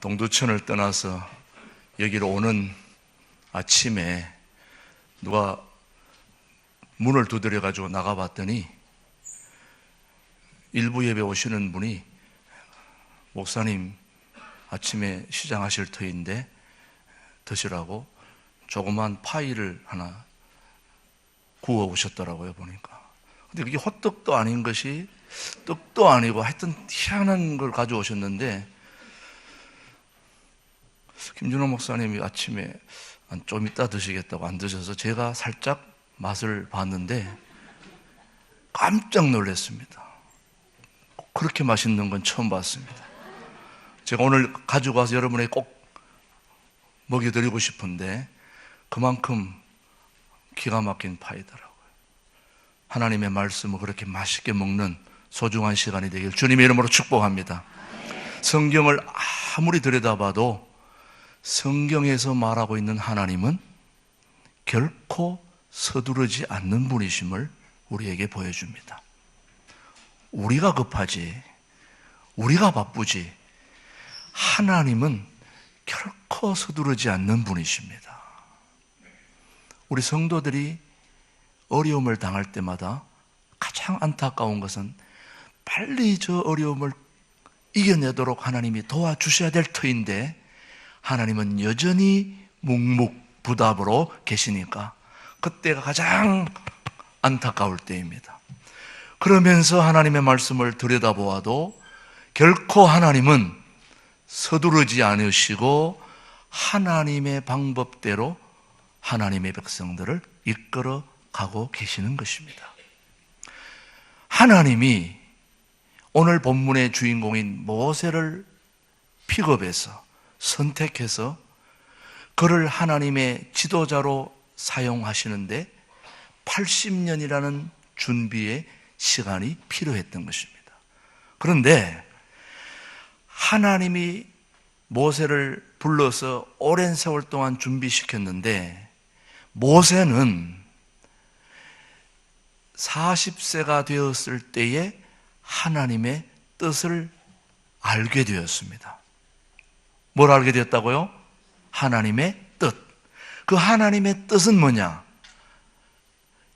동두천을 떠나서 여기로 오는 아침에 누가 문을 두드려 가지고 나가봤더니 일부 예배 오시는 분이 목사님 아침에 시장하실 터인데 드시라고 조그만 파이를 하나 구워 오셨더라고요. 보니까. 근데 그게 호떡도 아닌 것이 떡도 아니고 하여튼 희한한 걸 가져오셨는데, 김준호 목사님이 아침에 좀 이따 드시겠다고 안 드셔서 제가 살짝 맛을 봤는데 깜짝 놀랐습니다. 그렇게 맛있는 건 처음 봤습니다. 제가 오늘 가지고 와서 여러분에게 꼭 먹여드리고 싶은데 그만큼 기가 막힌 파이더라고요. 하나님의 말씀을 그렇게 맛있게 먹는 소중한 시간이 되길 주님의 이름으로 축복합니다. 성경을 아무리 들여다봐도 성경에서 말하고 있는 하나님은 결코 서두르지 않는 분이심을 우리에게 보여줍니다. 우리가 급하지, 우리가 바쁘지, 하나님은 결코 서두르지 않는 분이십니다. 우리 성도들이 어려움을 당할 때마다 가장 안타까운 것은 빨리 저 어려움을 이겨내도록 하나님이 도와주셔야 될 터인데 하나님은 여전히 묵묵부답으로 계시니까 그때가 가장 안타까울 때입니다. 그러면서 하나님의 말씀을 들여다보아도 결코 하나님은 서두르지 않으시고 하나님의 방법대로 하나님의 백성들을 이끌어 가고 계시는 것입니다. 하나님이 오늘 본문의 주인공인 모세를 픽업해서 선택해서 그를 하나님의 지도자로 사용하시는데 80년이라는 준비의 시간이 필요했던 것입니다. 그런데 하나님이 모세를 불러서 오랜 세월 동안 준비시켰는데 모세는 40세가 되었을 때에 하나님의 뜻을 알게 되었습니다. 뭘 알게 되었다고요? 하나님의 뜻. 그 하나님의 뜻은 뭐냐?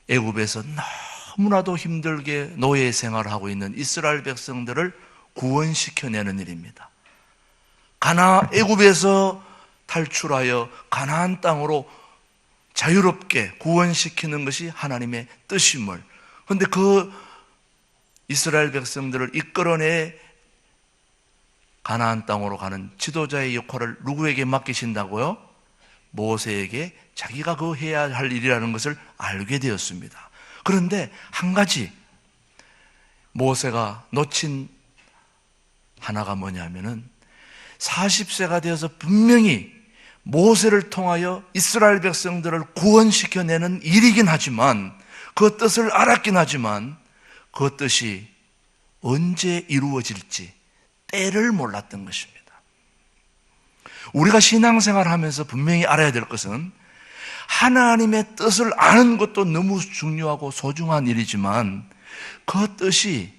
애굽에서 너무나도 힘들게 노예 생활을 하고 있는 이스라엘 백성들을 구원시켜내는 일입니다. 애굽에서 탈출하여 가나안 땅으로 자유롭게 구원시키는 것이 하나님의 뜻임을. 그런데 그 이스라엘 백성들을 이끌어내 가나안 땅으로 가는 지도자의 역할을 누구에게 맡기신다고요? 모세에게 자기가 그 해야 할 일이라는 것을 알게 되었습니다. 그런데 한 가지 모세가 놓친 하나가 뭐냐면은 40세가 되어서 분명히 모세를 통하여 이스라엘 백성들을 구원시켜내는 일이긴 하지만 그 뜻을 알았긴 하지만 그 뜻이 언제 이루어질지 때를 몰랐던 것입니다. 우리가 신앙생활을 하면서 분명히 알아야 될 것은 하나님의 뜻을 아는 것도 너무 중요하고 소중한 일이지만 그 뜻이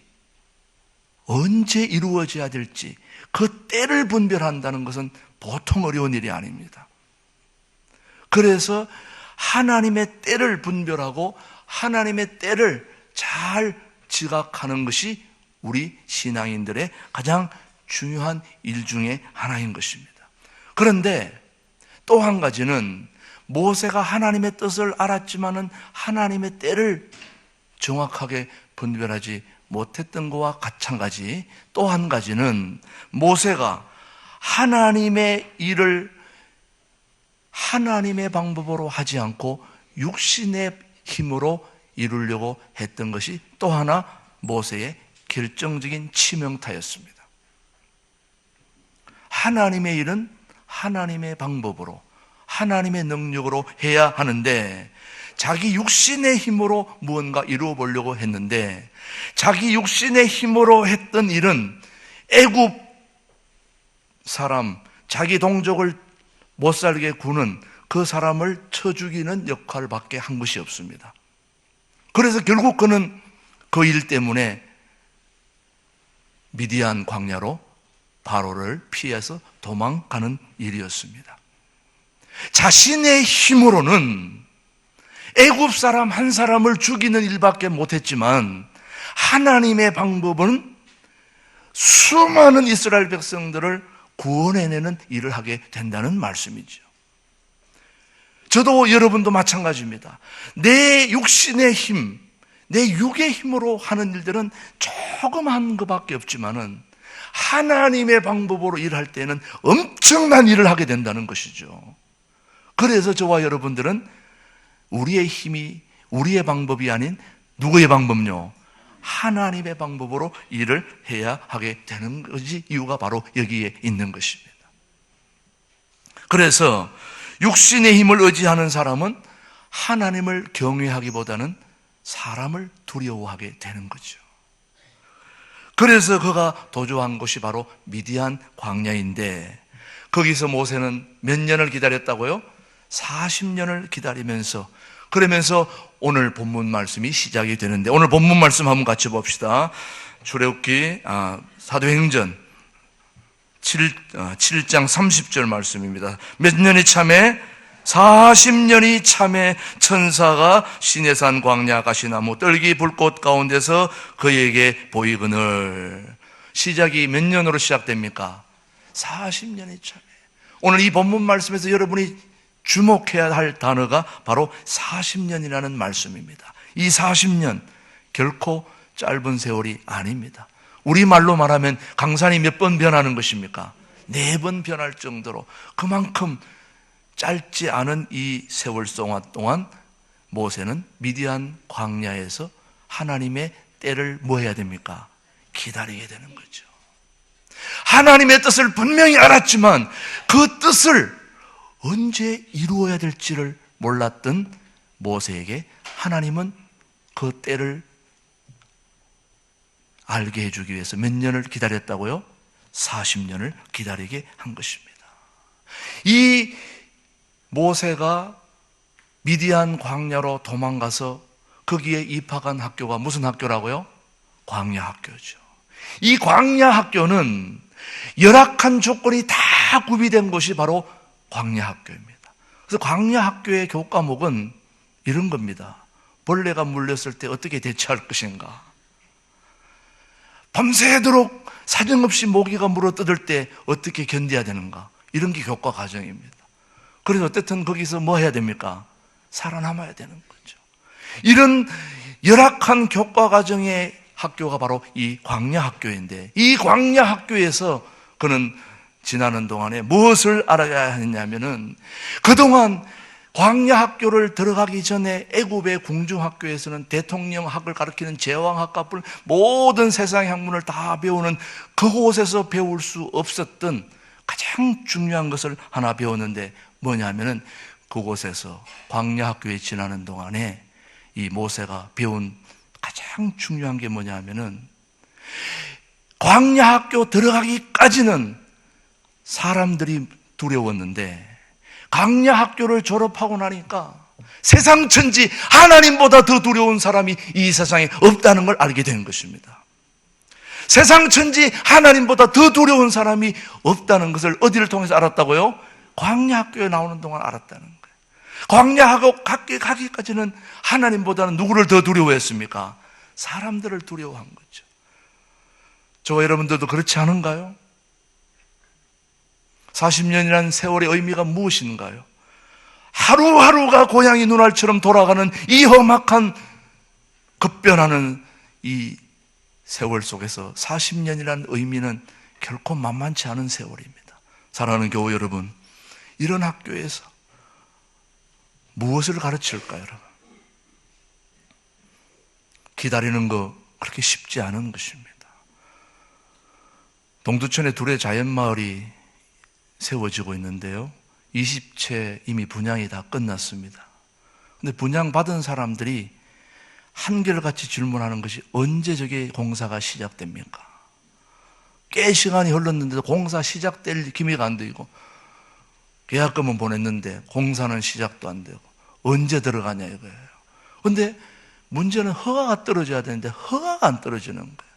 언제 이루어져야 될지 그 때를 분별한다는 것은 보통 어려운 일이 아닙니다. 그래서 하나님의 때를 분별하고 하나님의 때를 잘 지각하는 것이 우리 신앙인들의 가장 중요한 일 중에 하나인 것입니다. 그런데 또 한 가지는 모세가 하나님의 뜻을 알았지만은 하나님의 때를 정확하게 분별하지 못했던 것과 마찬가지 또 한 가지는 모세가 하나님의 일을 하나님의 방법으로 하지 않고 육신의 힘으로 이루려고 했던 것이 또 하나 모세의 결정적인 치명타였습니다. 하나님의 일은 하나님의 방법으로 하나님의 능력으로 해야 하는데 자기 육신의 힘으로 무언가 이루어 보려고 했는데 자기 육신의 힘으로 했던 일은 애굽 사람, 자기 동족을 못 살게 구는 그 사람을 쳐 죽이는 역할밖에 한 것이 없습니다. 그래서 결국 그는 그 일 때문에 미디안 광야로 바로를 피해서 도망가는 일이었습니다. 자신의 힘으로는 애굽 사람 한 사람을 죽이는 일밖에 못했지만 하나님의 방법은 수많은 이스라엘 백성들을 구원해내는 일을 하게 된다는 말씀이죠. 저도 여러분도 마찬가지입니다. 내 육신의 힘, 내 육의 힘으로 하는 일들은 조그만 것밖에 없지만은 하나님의 방법으로 일할 때는 엄청난 일을 하게 된다는 것이죠. 그래서 저와 여러분들은 우리의 힘이 우리의 방법이 아닌 누구의 방법요? 하나님의 방법으로 일을 해야 하게 되는 것이 이유가 바로 여기에 있는 것입니다. 그래서 육신의 힘을 의지하는 사람은 하나님을 경외하기보다는 사람을 두려워하게 되는 거죠. 그래서 그가 도주한 곳이 바로 미디안 광야인데 거기서 모세는 몇 년을 기다렸다고요? 40년을 기다리면서 그러면서 오늘 본문 말씀이 시작이 되는데 오늘 본문 말씀 한번 같이 봅시다. 출애굽기 사도행전 7장 30절 말씀입니다. 몇 년이 참에 40년이 참에 천사가 시내산 광야 가시나무 떨기 불꽃 가운데서 그에게 보이거늘. 시작이 몇 년으로 시작됩니까? 40년이 참에. 오늘 이 본문 말씀에서 여러분이 주목해야 할 단어가 바로 40년이라는 말씀입니다. 이 40년 결코 짧은 세월이 아닙니다. 우리말로 말하면 강산이 몇 번 변하는 것입니까? 4번 변할 정도로 그만큼 짧지 않은 이 세월 동안 모세는 미디안 광야에서 하나님의 때를 뭐 해야 됩니까? 기다리게 되는 거죠. 하나님의 뜻을 분명히 알았지만 그 뜻을 언제 이루어야 될지를 몰랐던 모세에게 하나님은 그 때를 알게 해주기 위해서 몇 년을 기다렸다고요? 40년을 기다리게 한 것입니다. 이 모세가 미디안 광야로 도망가서 거기에 입학한 학교가 무슨 학교라고요? 광야 학교죠. 이 광야 학교는 열악한 조건이 다 구비된 곳이 바로 광야 학교입니다. 그래서 광야 학교의 교과목은 이런 겁니다. 벌레가 물렸을 때 어떻게 대처할 것인가? 밤새도록 사정없이 모기가 물어뜯을 때 어떻게 견뎌야 되는가? 이런 게 교과 과정입니다. 그래서 어쨌든 거기서 뭐 해야 됩니까? 살아남아야 되는 거죠. 이런 열악한 교과 과정의 학교가 바로 이 광야 학교인데 이 광야 학교에서 그는 지나는 동안에 무엇을 알아야 했냐면은 그동안 광야 학교를 들어가기 전에 애굽의 궁중학교에서는 대통령학을 가르치는 제왕학과뿐 모든 세상의 학문을 다 배우는 그곳에서 배울 수 없었던 가장 중요한 것을 하나 배웠는데 뭐냐면은 그곳에서 광야 학교에 지나는 동안에 이 모세가 배운 가장 중요한 게 뭐냐면은 광야 학교 들어가기까지는 사람들이 두려웠는데 광야 학교를 졸업하고 나니까 세상 천지 하나님보다 더 두려운 사람이 이 세상에 없다는 걸 알게 된 것입니다. 세상 천지 하나님보다 더 두려운 사람이 없다는 것을 어디를 통해서 알았다고요? 광야 학교에 나오는 동안 알았다는 거예요. 광야 학교 가기까지는 하나님보다는 누구를 더 두려워했습니까? 사람들을 두려워한 거죠. 저와 여러분들도 그렇지 않은가요? 40년이라는 세월의 의미가 무엇인가요? 하루하루가 고양이 눈알처럼 돌아가는 이 험악한 급변하는 이 세월 속에서 40년이라는 의미는 결코 만만치 않은 세월입니다. 사랑하는 교우 여러분, 이런 학교에서 무엇을 가르칠까요, 여러분? 기다리는 거 그렇게 쉽지 않은 것입니다. 동두천에 둘의 자연마을이 세워지고 있는데요. 20채 이미 분양이 다 끝났습니다. 근데 분양받은 사람들이 한결같이 질문하는 것이 언제 저게 공사가 시작됩니까? 꽤 시간이 흘렀는데도 공사 시작될 기미가 안 되고 계약금은 보냈는데 공사는 시작도 안 되고 언제 들어가냐 이거예요. 근데 문제는 허가가 떨어져야 되는데 허가가 안 떨어지는 거예요.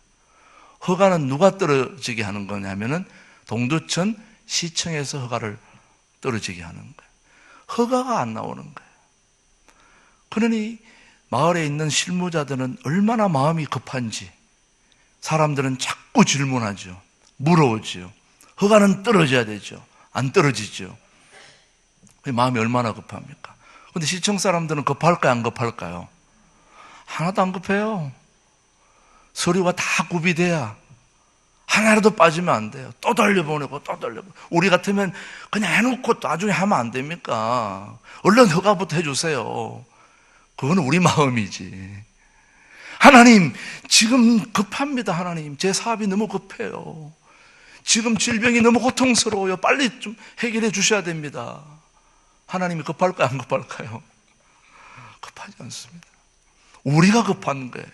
허가는 누가 떨어지게 하는 거냐면은 동두천 시청에서 허가를 떨어지게 하는 거예요. 허가가 안 나오는 거예요. 그러니 마을에 있는 실무자들은 얼마나 마음이 급한지 사람들은 자꾸 질문하죠. 물어오죠. 허가는 떨어져야 되죠. 안 떨어지죠. 마음이 얼마나 급합니까? 근데 시청 사람들은 급할까요? 안 급할까요? 하나도 안 급해요. 서류가 다 구비돼야 하나라도 빠지면 안 돼요. 또 돌려보내고 또 돌려보내고. 우리 같으면 그냥 해놓고 나중에 하면 안 됩니까? 얼른 허가부터 해주세요. 그건 우리 마음이지. 하나님, 지금 급합니다. 하나님, 제 사업이 너무 급해요. 지금 질병이 너무 고통스러워요. 빨리 좀 해결해 주셔야 됩니다. 하나님이 급할까요? 안 급할까요? 급하지 않습니다. 우리가 급한 거예요.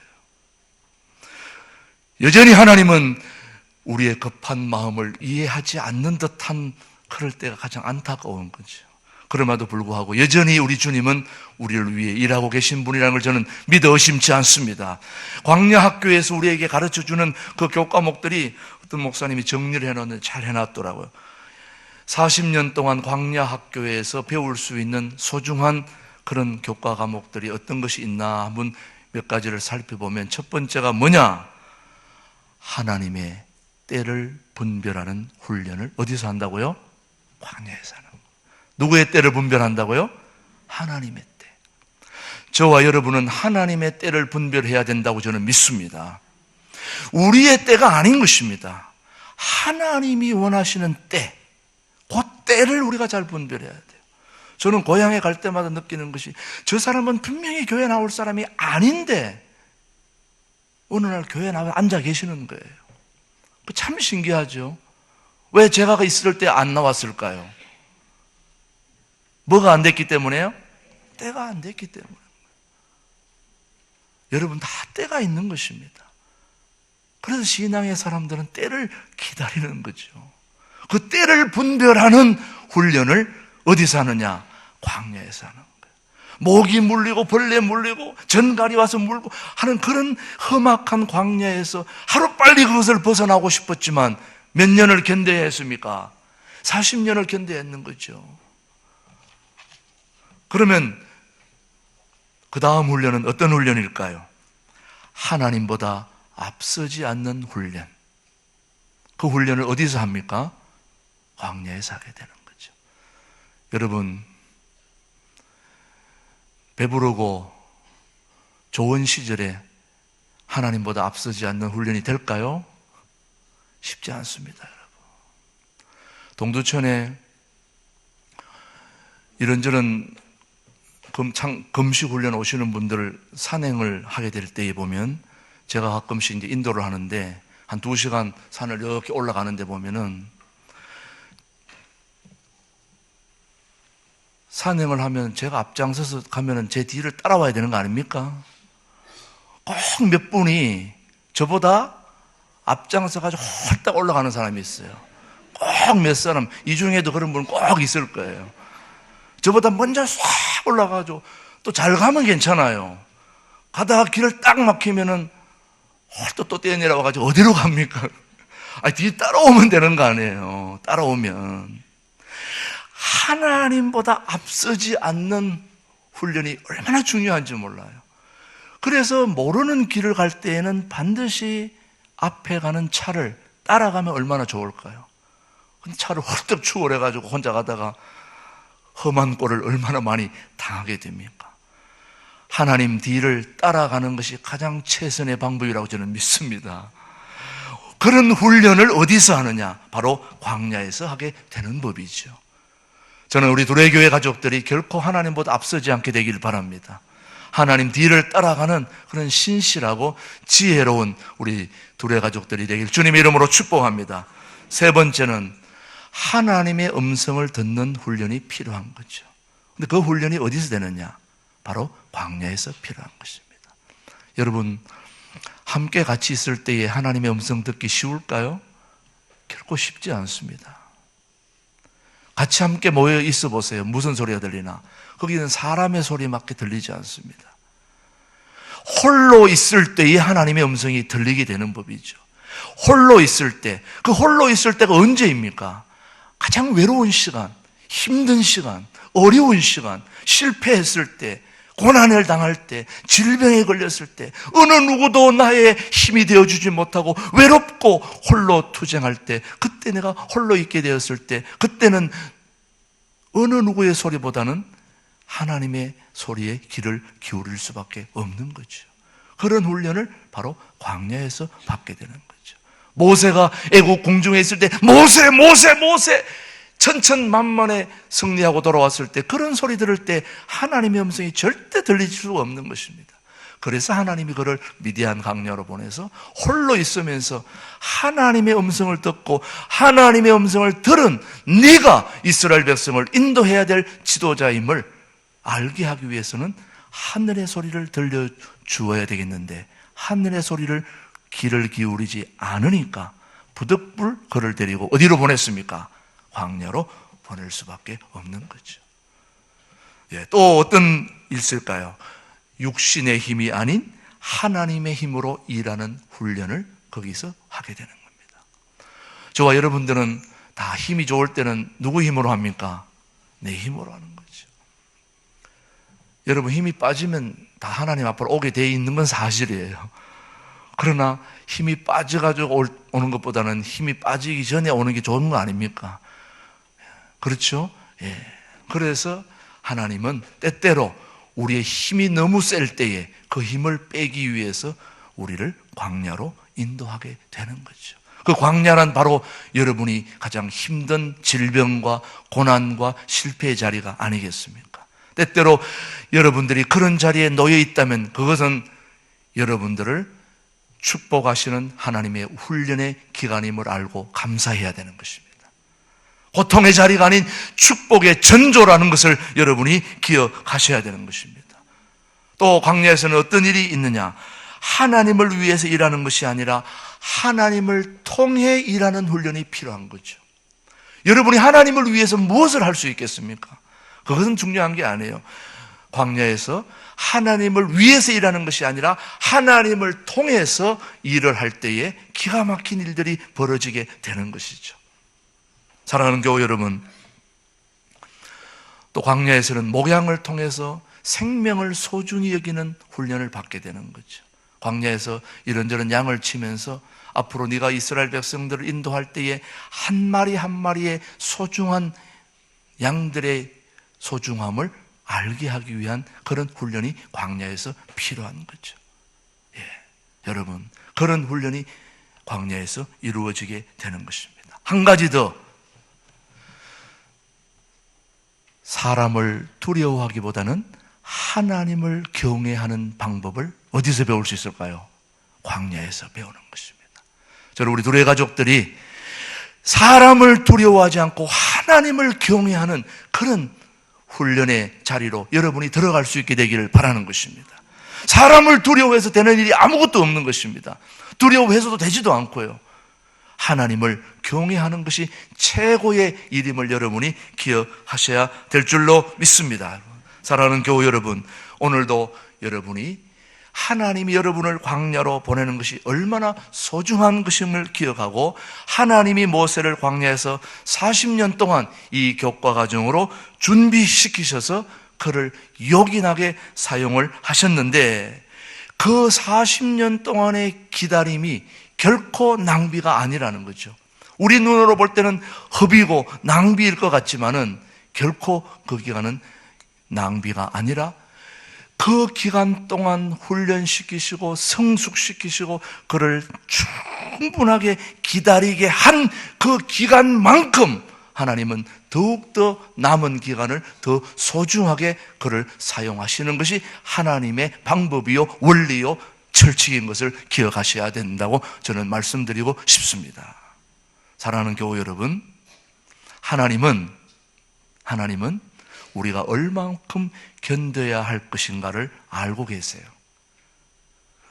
여전히 하나님은 우리의 급한 마음을 이해하지 않는 듯한 그럴 때가 가장 안타까운 거죠. 그럼에도 불구하고 여전히 우리 주님은 우리를 위해 일하고 계신 분이라는 걸 저는 믿어 의심치 않습니다. 광야 학교에서 우리에게 가르쳐주는 그 교과목들이 어떤 목사님이 정리를 해놨는데 잘 해놨더라고요. 40년 동안 광야 학교에서 배울 수 있는 소중한 그런 교과 과목들이 어떤 것이 있나 한번 몇 가지를 살펴보면 첫 번째가 뭐냐? 하나님의 때를 분별하는 훈련을 어디서 한다고요? 광야에서 하는 거예요. 누구의 때를 분별한다고요? 하나님의 때. 저와 여러분은 하나님의 때를 분별해야 된다고 저는 믿습니다. 우리의 때가 아닌 것입니다. 하나님이 원하시는 때, 그 때를 우리가 잘 분별해야 돼요. 저는 고향에 갈 때마다 느끼는 것이 저 사람은 분명히 교회 나올 사람이 아닌데 어느 날 교회에 나와 앉아 계시는 거예요. 참 신기하죠. 왜 제가 있을 때 안 나왔을까요? 뭐가 안 됐기 때문에요? 때가 안 됐기 때문에. 여러분 다 때가 있는 것입니다. 그래서 신앙의 사람들은 때를 기다리는 거죠. 그 때를 분별하는 훈련을 어디서 하느냐? 광야에서 하는 거예요. 모기 물리고 벌레 물리고 전갈이 와서 물고 하는 그런 험악한 광야에서 하루빨리 그것을 벗어나고 싶었지만 몇 년을 견뎌야 했습니까? 40년을 견뎌야 했는 거죠. 그러면 그 다음 훈련은 어떤 훈련일까요? 하나님보다 앞서지 않는 훈련. 그 훈련을 어디서 합니까? 광야에서 하게 되는 거죠. 여러분, 배부르고 좋은 시절에 하나님보다 앞서지 않는 훈련이 될까요? 쉽지 않습니다, 여러분. 동두천에 이런저런 금식 훈련 오시는 분들 산행을 하게 될 때에 보면 제가 가끔씩 이제 인도를 하는데 한 2시간 산을 이렇게 올라가는데 보면은 산행을 하면 제가 앞장서서 가면은 제 뒤를 따라와야 되는 거 아닙니까? 꼭 몇 분이 저보다 앞장서가지고 홀딱 올라가는 사람이 있어요. 꼭 몇 사람, 이 중에도 그런 분은 꼭 있을 거예요. 저보다 먼저 싹 올라가죠. 또 잘 가면 괜찮아요. 가다가 길을 딱 막히면은 또 뛰어내려와가지고 어디로 갑니까? 뒤 따라오면 되는 거 아니에요. 따라오면. 하나님보다 앞서지 않는 훈련이 얼마나 중요한지 몰라요. 그래서 모르는 길을 갈 때에는 반드시 앞에 가는 차를 따라가면 얼마나 좋을까요? 근데 차를 헐떡 추월해가지고 혼자 가다가 험한 꼴을 얼마나 많이 당하게 됩니까? 하나님 뒤를 따라가는 것이 가장 최선의 방법이라고 저는 믿습니다. 그런 훈련을 어디서 하느냐? 바로 광야에서 하게 되는 법이죠. 저는 우리 두레교회 가족들이 결코 하나님보다 앞서지 않게 되길 바랍니다. 하나님 뒤를 따라가는 그런 신실하고 지혜로운 우리 두레 가족들이 되길 주님의 이름으로 축복합니다. 세 번째는 하나님의 음성을 듣는 훈련이 필요한 거죠. 근데 그 훈련이 어디서 되느냐? 바로 광야에서 필요한 것입니다. 여러분, 함께 같이 있을 때에 하나님의 음성 듣기 쉬울까요? 결코 쉽지 않습니다. 같이 함께 모여 있어 보세요. 무슨 소리가 들리나? 거기는 사람의 소리밖에 들리지 않습니다. 홀로 있을 때에 하나님의 음성이 들리게 되는 법이죠. 홀로 있을 때, 그 홀로 있을 때가 언제입니까? 가장 외로운 시간, 힘든 시간, 어려운 시간, 실패했을 때, 고난을 당할 때, 질병에 걸렸을 때, 어느 누구도 나의 힘이 되어주지 못하고 외롭고 홀로 투쟁할 때, 그때 내가 홀로 있게 되었을 때, 그때는 어느 누구의 소리보다는 하나님의 소리에 귀를 기울일 수밖에 없는 거죠. 그런 훈련을 바로 광야에서 받게 되는 거죠. 모세가 애국 궁중에 있을 때 모세 모세 모세 천천만만에 승리하고 돌아왔을 때 그런 소리 들을 때 하나님의 음성이 절대 들릴 수가 없는 것입니다. 그래서 하나님이 그를 미디안 광야로 보내서 홀로 있으면서 하나님의 음성을 듣고 하나님의 음성을 들은 네가 이스라엘 백성을 인도해야 될 지도자임을 알게 하기 위해서는 하늘의 소리를 들려주어야 되겠는데 하늘의 소리를 귀를 기울이지 않으니까 부득불 그를 데리고 어디로 보냈습니까? 광야로 보낼 수밖에 없는 거죠. 또 어떤 일일까요? 육신의 힘이 아닌 하나님의 힘으로 일하는 훈련을 거기서 하게 되는 겁니다. 저와 여러분들은 다 힘이 좋을 때는 누구 힘으로 합니까? 내 힘으로 하는 거죠. 여러분 힘이 빠지면 다 하나님 앞으로 오게 돼 있는 건 사실이에요. 그러나 힘이 빠져가지고 오는 것보다는 힘이 빠지기 전에 오는 게 좋은 거 아닙니까? 그렇죠? 예. 그래서 하나님은 때때로 우리의 힘이 너무 셀 때에 그 힘을 빼기 위해서 우리를 광야로 인도하게 되는 거죠. 그 광야란 바로 여러분이 가장 힘든 질병과 고난과 실패의 자리가 아니겠습니까? 때때로 여러분들이 그런 자리에 놓여 있다면 그것은 여러분들을 축복하시는 하나님의 훈련의 기간임을 알고 감사해야 되는 것입니다. 고통의 자리가 아닌 축복의 전조라는 것을 여러분이 기억하셔야 되는 것입니다. 또 광야에서는 어떤 일이 있느냐? 하나님을 위해서 일하는 것이 아니라 하나님을 통해 일하는 훈련이 필요한 거죠. 여러분이 하나님을 위해서 무엇을 할 수 있겠습니까? 그것은 중요한 게 아니에요. 광야에서 하나님을 위해서 일하는 것이 아니라 하나님을 통해서 일을 할 때에 기가 막힌 일들이 벌어지게 되는 것이죠. 사랑하는 교우 여러분, 또 광야에서는 목양을 통해서 생명을 소중히 여기는 훈련을 받게 되는 거죠. 광야에서 이런저런 양을 치면서 앞으로 네가 이스라엘 백성들을 인도할 때에 한 마리 한 마리의 소중한 양들의 소중함을 알게 하기 위한 그런 훈련이 광야에서 필요한 거죠. 예, 여러분, 그런 훈련이 광야에서 이루어지게 되는 것입니다. 한 가지 더, 사람을 두려워하기보다는 하나님을 경외하는 방법을 어디서 배울 수 있을까요? 광야에서 배우는 것입니다. 저는 우리 둘의 가족들이 사람을 두려워하지 않고 하나님을 경외하는 그런 훈련의 자리로 여러분이 들어갈 수 있게 되기를 바라는 것입니다. 사람을 두려워해서 되는 일이 아무것도 없는 것입니다. 두려워해서도 되지도 않고요. 하나님을 경외하는 것이 최고의 일임을 여러분이 기억하셔야 될 줄로 믿습니다. 사랑하는 교우 여러분, 오늘도 여러분이 하나님이 여러분을 광야로 보내는 것이 얼마나 소중한 것임을 기억하고 하나님이 모세를 광야에서 40년 동안 이 교과 과정으로 준비시키셔서 그를 요긴하게 사용을 하셨는데 그 40년 동안의 기다림이 결코 낭비가 아니라는 거죠. 우리 눈으로 볼 때는 허비고 낭비일 것 같지만은 결코 그 기간은 낭비가 아니라 그 기간 동안 훈련시키시고 성숙시키시고 그를 충분하게 기다리게 한 그 기간만큼 하나님은 더욱더 남은 기간을 더 소중하게 그를 사용하시는 것이 하나님의 방법이요 원리요 철칙인 것을 기억하셔야 된다고 저는 말씀드리고 싶습니다. 사랑하는 교우 여러분, 하나님은 우리가 얼만큼 견뎌야 할 것인가를 알고 계세요.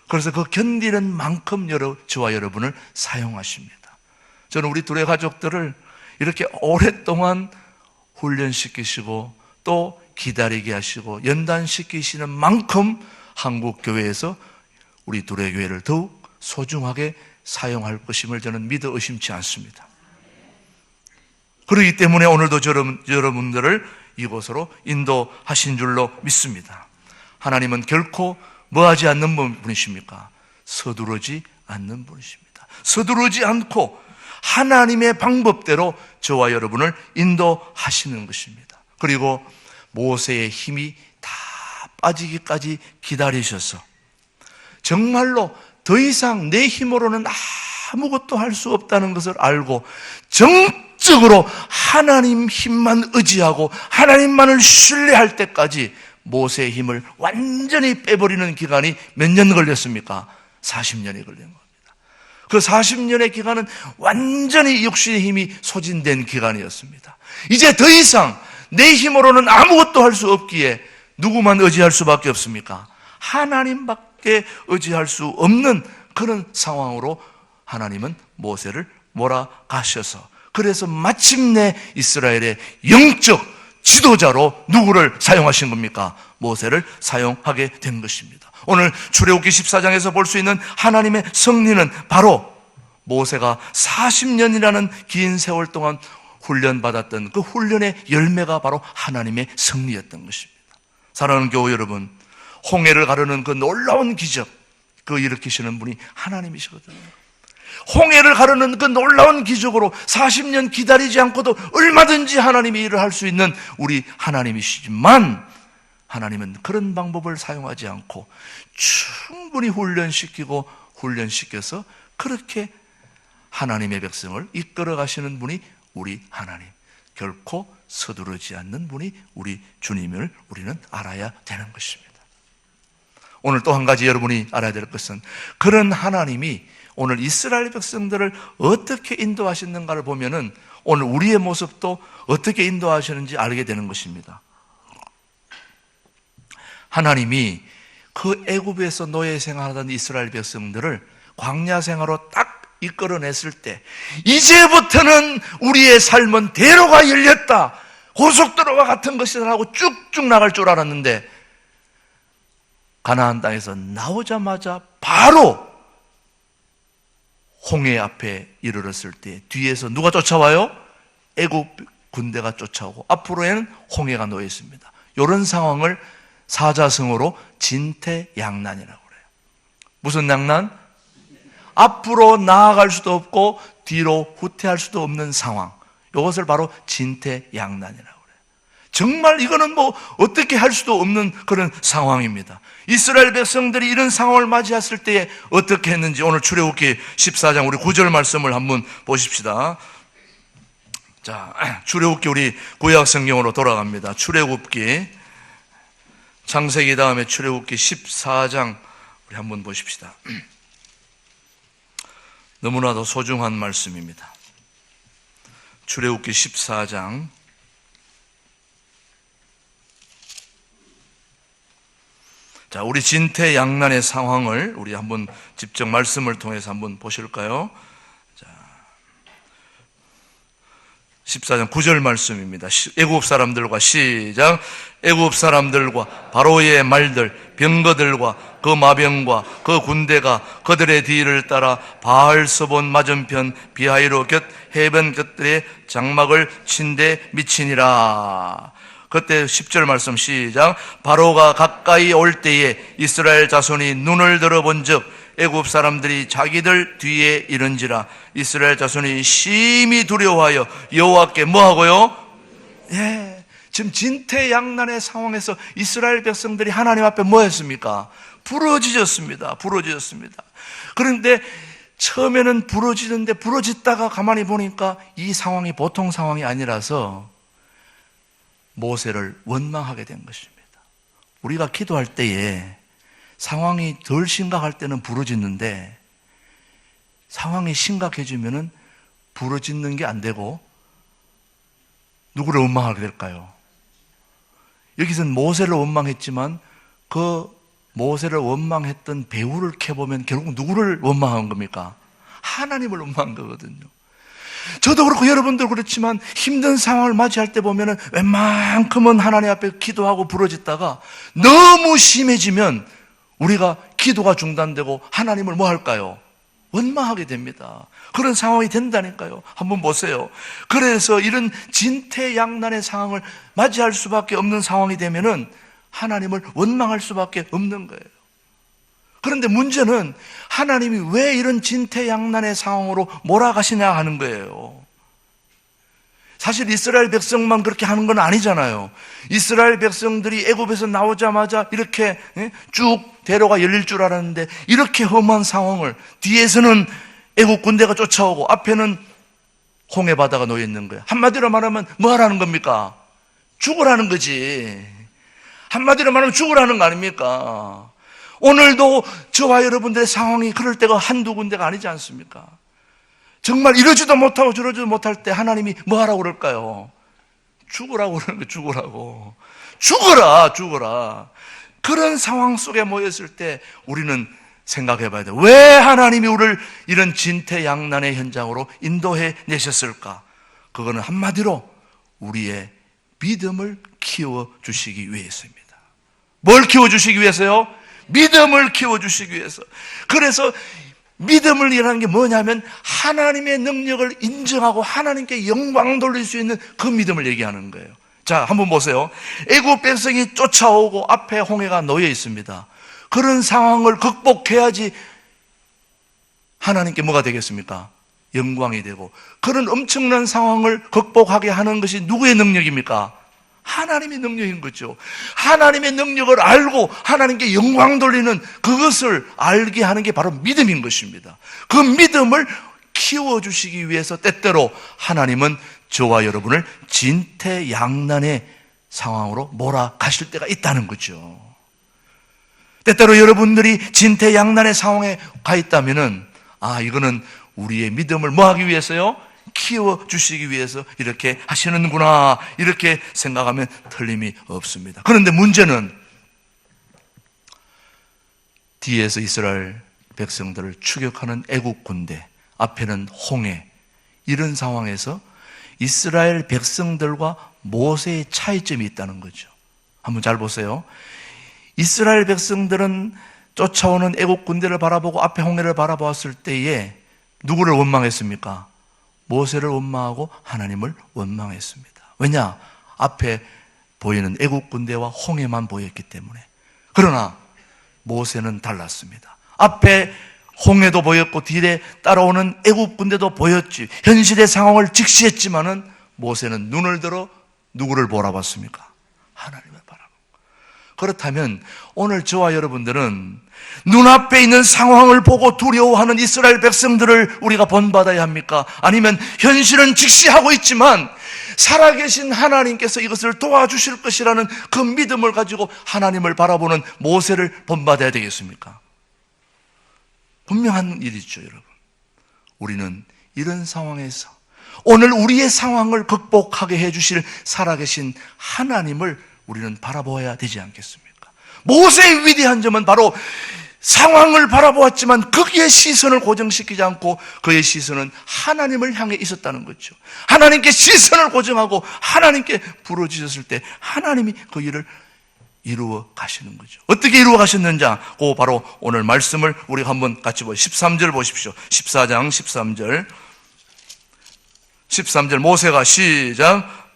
그래서 그 견디는 만큼 저와 여러분을 사용하십니다. 저는 우리 둘의 가족들을 이렇게 오랫동안 훈련시키시고 또 기다리게 하시고 연단시키시는 만큼 한국교회에서 우리 둘의 교회를 더욱 소중하게 사용할 것임을 저는 믿어 의심치 않습니다. 그렇기 때문에 오늘도 여러분들을 이곳으로 인도하신 줄로 믿습니다. 하나님은 결코 뭐하지 않는 분이십니까? 서두르지 않는 분이십니다. 서두르지 않고 하나님의 방법대로 저와 여러분을 인도하시는 것입니다. 그리고 모세의 힘이 다 빠지기까지 기다리셔서 정말로 더 이상 내 힘으로는 아무것도 할 수 없다는 것을 알고 정적으로 하나님 힘만 의지하고 하나님만을 신뢰할 때까지 모세의 힘을 완전히 빼버리는 기간이 몇 년 걸렸습니까? 40년이 걸린 겁니다. 그 40년의 기간은 완전히 육신의 힘이 소진된 기간이었습니다. 이제 더 이상 내 힘으로는 아무것도 할 수 없기에 누구만 의지할 수밖에 없습니까? 하나님밖에 의지할 수 없는 그런 상황으로 하나님은 모세를 몰아가셔서, 그래서 마침내 이스라엘의 영적 지도자로 누구를 사용하신 겁니까? 모세를 사용하게 된 것입니다. 오늘 출애굽기 14장에서 볼 수 있는 하나님의 섭리는 바로 모세가 40년이라는 긴 세월 동안 훈련받았던 그 훈련의 열매가 바로 하나님의 섭리였던 것입니다. 사랑하는 교우 여러분, 홍해를 가르는 그 놀라운 기적, 그 일으키시는 분이 하나님이시거든요. 홍해를 가르는 그 놀라운 기적으로 40년 기다리지 않고도 얼마든지 하나님이 일을 할 수 있는 우리 하나님이시지만, 하나님은 그런 방법을 사용하지 않고 충분히 훈련시켜서 그렇게 하나님의 백성을 이끌어 가시는 분이 우리 하나님, 결코 서두르지 않는 분이 우리 주님을 우리는 알아야 되는 것입니다. 오늘 또 한 가지 여러분이 알아야 될 것은, 그런 하나님이 오늘 이스라엘 백성들을 어떻게 인도하시는가를 보면은 오늘 우리의 모습도 어떻게 인도하시는지 알게 되는 것입니다. 하나님이 그 애굽에서 노예 생활하던 이스라엘 백성들을 광야 생활로 딱 이끌어냈을 때, 이제부터는 우리의 삶은 대로가 열렸다, 고속도로와 같은 것이다 하고 쭉쭉 나갈 줄 알았는데, 가나안 땅에서 나오자마자 바로 홍해 앞에 이르렀을 때 뒤에서 누가 쫓아와요? 애굽 군대가 쫓아오고 앞으로에는 홍해가 놓여 있습니다. 이런 상황을 사자성어로 진퇴양난이라고 그래요. 무슨 양난? 앞으로 나아갈 수도 없고 뒤로 후퇴할 수도 없는 상황, 이것을 바로 진퇴양난이라고 그래요. 정말 이거는 뭐 어떻게 할 수도 없는 그런 상황입니다. 이스라엘 백성들이 이런 상황을 맞이했을 때에 어떻게 했는지 오늘 출애굽기 14장 우리 9절 말씀을 한번 보십시다. 자, 출애굽기 우리 구약 성경으로 돌아갑니다. 출애굽기, 창세기 다음에 출애굽기 14장 우리 한번 보십시다. 너무나도 소중한 말씀입니다. 출애굽기 14장 자, 우리 진퇴양난의 상황을 우리 한번 직접 말씀을 통해서 한번 보실까요? 자, 14장 9절 말씀입니다. 애굽 사람들과 시작. 애굽 사람들과 바로의 말들, 병거들과 그 마병과 그 군대가 그들의 뒤를 따라 바알서본 맞은편 비하이로 곁 해변 곁들에 장막을 친데 미치니라. 그때 10절 말씀 시작. 바로가 가까이 올 때에 이스라엘 자손이 눈을 들어본 즉 애굽 사람들이 자기들 뒤에 이른지라. 이스라엘 자손이 심히 두려워하여 여호와께 뭐하고요? 예, 지금 진퇴양난의 상황에서 이스라엘 백성들이 하나님 앞에 뭐 했습니까? 부러지셨습니다. 그런데 처음에는 부러지는데 부러졌다가 가만히 보니까 이 상황이 보통 상황이 아니라서 모세를 원망하게 된 것입니다. 우리가 기도할 때에 상황이 덜 심각할 때는 부러지는데 상황이 심각해지면은 부러지는 게 안 되고 누구를 원망하게 될까요? 여기서는 모세를 원망했지만 그 모세를 원망했던 배후를 캐보면 결국 누구를 원망한 겁니까? 하나님을 원망한 거거든요. 저도 그렇고 여러분도 그렇지만 힘든 상황을 맞이할 때 보면은 웬만큼은 하나님 앞에 기도하고 부러졌다가 너무 심해지면 우리가 기도가 중단되고 하나님을 뭐 할까요? 원망하게 됩니다. 그런 상황이 된다니까요. 한번 보세요. 그래서 이런 진퇴양난의 상황을 맞이할 수밖에 없는 상황이 되면은 하나님을 원망할 수밖에 없는 거예요. 그런데 문제는 하나님이 왜 이런 진퇴양난의 상황으로 몰아가시냐 하는 거예요. 사실 이스라엘 백성만 그렇게 하는 건 아니잖아요. 이스라엘 백성들이 애굽에서 나오자마자 이렇게 쭉 대로가 열릴 줄 알았는데 이렇게 험한 상황을 뒤에서는 애굽 군대가 쫓아오고 앞에는 홍해 바다가 놓여 있는 거예요. 한마디로 말하면 뭐 하라는 겁니까? 죽으라는 거지. 한마디로 말하면 죽으라는 거 아닙니까? 오늘도 저와 여러분들의 상황이 그럴 때가 한두 군데가 아니지 않습니까? 정말 이러지도 못하고 저러지도 못할 때 하나님이 뭐 하라고 그럴까요? 죽으라고 그러는 거예요. 죽으라고. 죽어라. 그런 상황 속에 모였을 때 우리는 생각해 봐야 돼요. 왜 하나님이 우리를 이런 진퇴양난의 현장으로 인도해 내셨을까? 그거는 한마디로 우리의 믿음을 키워주시기 위해서입니다. 뭘 키워주시기 위해서요? 믿음을 키워주시기 위해서. 그래서 믿음을 이라는 게 뭐냐면 하나님의 능력을 인정하고 하나님께 영광 돌릴 수 있는 그 믿음을 얘기하는 거예요. 자, 한번 보세요. 애굽 백성이 쫓아오고 앞에 홍해가 놓여 있습니다. 그런 상황을 극복해야지 하나님께 뭐가 되겠습니까? 영광이 되고, 그런 엄청난 상황을 극복하게 하는 것이 누구의 능력입니까? 하나님의 능력인 거죠. 하나님의 능력을 알고 하나님께 영광 돌리는 그것을 알게 하는 게 바로 믿음인 것입니다. 그 믿음을 키워주시기 위해서 때때로 하나님은 저와 여러분을 진퇴양난의 상황으로 몰아가실 때가 있다는 거죠. 때때로 여러분들이 진퇴양난의 상황에 가 있다면은 이거는 우리의 믿음을 뭐 하기 위해서요? 키워주시기 위해서 이렇게 하시는구나, 이렇게 생각하면 틀림이 없습니다. 그런데 문제는 뒤에서 이스라엘 백성들을 추격하는 애국 군대, 앞에는 홍해, 이런 상황에서 이스라엘 백성들과 모세의 차이점이 있다는 거죠. 한번 잘 보세요. 이스라엘 백성들은 쫓아오는 애국 군대를 바라보고 앞에 홍해를 바라보았을 때에 누구를 원망했습니까? 모세를 원망하고 하나님을 원망했습니다. 왜냐? 앞에 보이는 애국 군대와 홍해만 보였기 때문에. 그러나 모세는 달랐습니다. 앞에 홍해도 보였고 뒤에 따라오는 애국 군대도 보였지. 현실의 상황을 직시했지만은 모세는 눈을 들어 누구를 바라봤습니까? 하나님을 바라보고. 그렇다면 오늘 저와 여러분들은 눈앞에 있는 상황을 보고 두려워하는 이스라엘 백성들을 우리가 본받아야 합니까? 아니면 현실은 직시하고 있지만 살아계신 하나님께서 이것을 도와주실 것이라는 그 믿음을 가지고 하나님을 바라보는 모세를 본받아야 되겠습니까? 분명한 일이죠, 여러분. 우리는 이런 상황에서 오늘 우리의 상황을 극복하게 해주실 살아계신 하나님을 우리는 바라보아야 되지 않겠습니까? 모세의 위대한 점은 바로 상황을 바라보았지만 거기에 시선을 고정시키지 않고 그의 시선은 하나님을 향해 있었다는 거죠. 하나님께 시선을 고정하고 하나님께 부르짖었을 때 하나님이 그 일을 이루어 가시는 거죠. 어떻게 이루어 가셨는지, 그 바로 오늘 말씀을 우리가 한번 같이 보시죠. 13절 보십시오. 14장 13절. 13절 모세가 시작.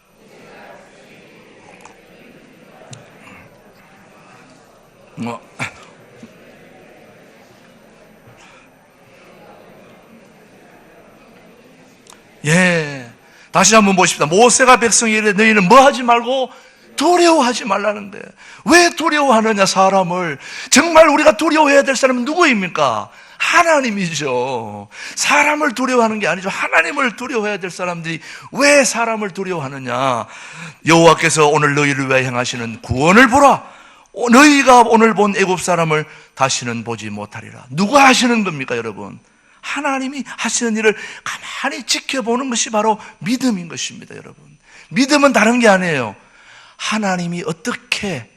다시 한번 보십시다. 모세가 백성에게 이르되 너희는 뭐 하지 말고 두려워하지 말라는 거예요. 왜 두려워하느냐, 사람을. 정말 우리가 두려워해야 될 사람은 누구입니까? 하나님이죠. 사람을 두려워하는 게 아니죠. 하나님을 두려워해야 될 사람들이 왜 사람을 두려워하느냐. 여호와께서 오늘 너희를 위하여 행하시는 구원을 보라. 너희가 오늘 본 애굽 사람을 다시는 보지 못하리라. 누가 하시는 겁니까, 여러분? 하나님이 하시는 일을 가만히 지켜보는 것이 바로 믿음인 것입니다, 여러분. 믿음은 다른 게 아니에요. 하나님이 어떻게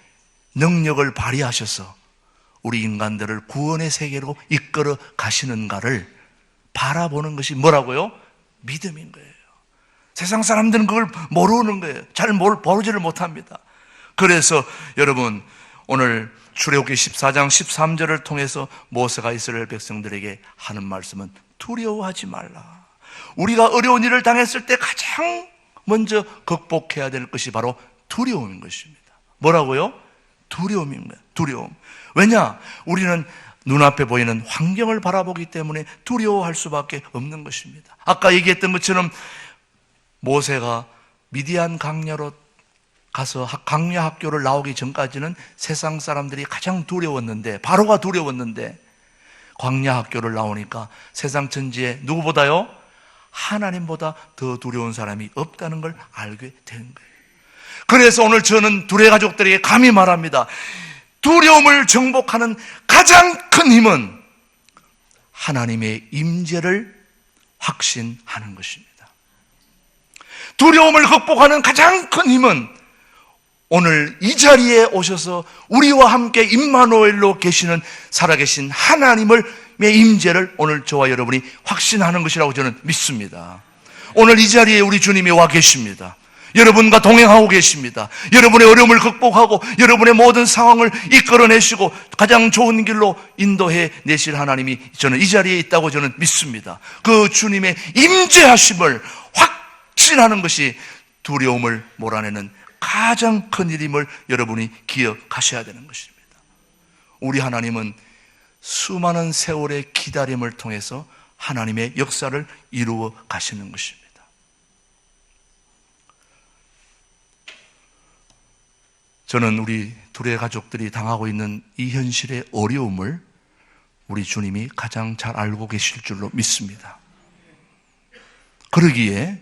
능력을 발휘하셔서 우리 인간들을 구원의 세계로 이끌어 가시는가를 바라보는 것이 뭐라고요? 믿음인 거예요. 세상 사람들은 그걸 모르는 거예요. 잘 모르지를 못합니다. 그래서 여러분, 오늘 출애굽기 14장 13절을 통해서 모세가 이스라엘 백성들에게 하는 말씀은 두려워하지 말라. 우리가 어려운 일을 당했을 때 가장 먼저 극복해야 될 것이 바로 두려움인 것입니다. 뭐라고요? 두려움입니다. 두려움. 왜냐? 우리는 눈앞에 보이는 환경을 바라보기 때문에 두려워할 수밖에 없는 것입니다. 아까 얘기했던 것처럼 모세가 미디안 광야로 가서 광야 학교를 나오기 전까지는 세상 사람들이 가장 두려웠는데, 바로가 두려웠는데, 광야 학교를 나오니까 세상 천지에 누구보다요? 하나님보다 더 두려운 사람이 없다는 걸 알게 된 거예요. 그래서 오늘 저는 둘의 가족들에게 감히 말합니다. 두려움을 정복하는 가장 큰 힘은 하나님의 임재를 확신하는 것입니다. 두려움을 극복하는 가장 큰 힘은 오늘 이 자리에 오셔서 우리와 함께 임마누엘로 계시는 살아계신 하나님의 임재를 오늘 저와 여러분이 확신하는 것이라고 저는 믿습니다. 오늘 이 자리에 우리 주님이 와 계십니다. 여러분과 동행하고 계십니다. 여러분의 어려움을 극복하고 여러분의 모든 상황을 이끌어내시고 가장 좋은 길로 인도해 내실 하나님이 저는 이 자리에 있다고 저는 믿습니다. 그 주님의 임재하심을 확신하는 것이 두려움을 몰아내는 가장 큰 일임을 여러분이 기억하셔야 되는 것입니다. 우리 하나님은 수많은 세월의 기다림을 통해서 하나님의 역사를 이루어 가시는 것입니다. 저는 우리 둘의 가족들이 당하고 있는 이 현실의 어려움을 우리 주님이 가장 잘 알고 계실 줄로 믿습니다. 그러기에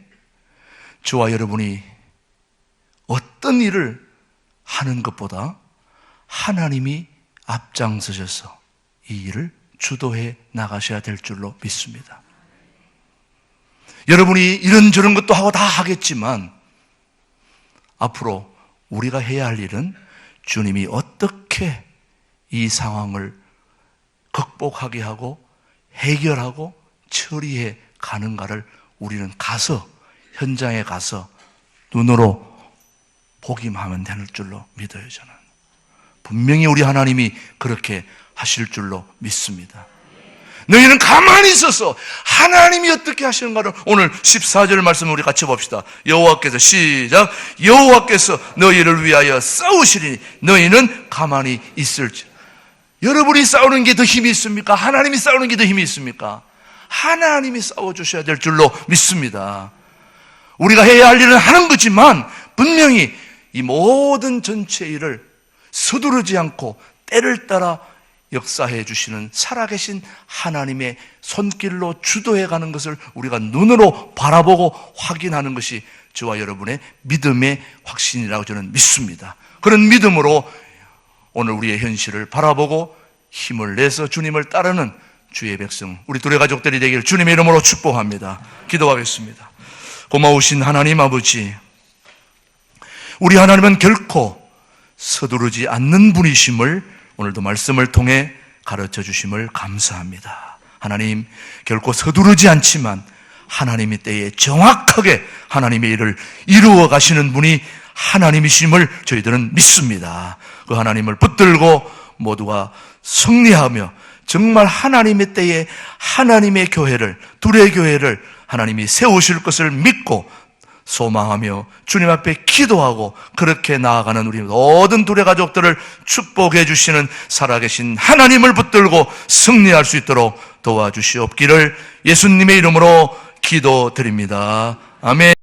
저와 여러분이 어떤 일을 하는 것보다 하나님이 앞장서셔서 이 일을 주도해 나가셔야 될 줄로 믿습니다. 여러분이 이런저런 것도 하고 다 하겠지만 앞으로 우리가 해야 할 일은 주님이 어떻게 이 상황을 극복하게 하고 해결하고 처리해 가는가를 우리는 가서 현장에 가서 눈으로 보기만 하면 되는 줄로 믿어요. 저는 분명히 우리 하나님이 그렇게 하실 줄로 믿습니다. 너희는 가만히 있어서 하나님이 어떻게 하시는가를 오늘 14절 말씀을 우리 같이 봅시다. 여호와께서 시작. 여호와께서 너희를 위하여 싸우시리니 너희는 가만히 있을지. 여러분이 싸우는 게 더 힘이 있습니까? 하나님이 싸우는 게 더 힘이 있습니까? 하나님이 싸워주셔야 될 줄로 믿습니다. 우리가 해야 할 일은 하는 거지만 분명히 이 모든 전체 일을 서두르지 않고 때를 따라 역사해 주시는 살아계신 하나님의 손길로 주도해 가는 것을 우리가 눈으로 바라보고 확인하는 것이 저와 여러분의 믿음의 확신이라고 저는 믿습니다. 그런 믿음으로 오늘 우리의 현실을 바라보고 힘을 내서 주님을 따르는 주의 백성, 우리 둘의 가족들이 되기를 주님의 이름으로 축복합니다. 기도하겠습니다. 고마우신 하나님 아버지, 우리 하나님은 결코 서두르지 않는 분이심을 오늘도 말씀을 통해 가르쳐 주심을 감사합니다. 하나님, 결코 서두르지 않지만 하나님의 때에 정확하게 하나님의 일을 이루어 가시는 분이 하나님이심을 저희들은 믿습니다. 그 하나님을 붙들고 모두가 승리하며 정말 하나님의 때에 하나님의 교회를, 둘의 교회를 하나님이 세우실 것을 믿고 소망하며 주님 앞에 기도하고 그렇게 나아가는 우리 모든 둘의 가족들을 축복해 주시는 살아계신 하나님을 붙들고 승리할 수 있도록 도와주시옵기를 예수님의 이름으로 기도드립니다. 아멘.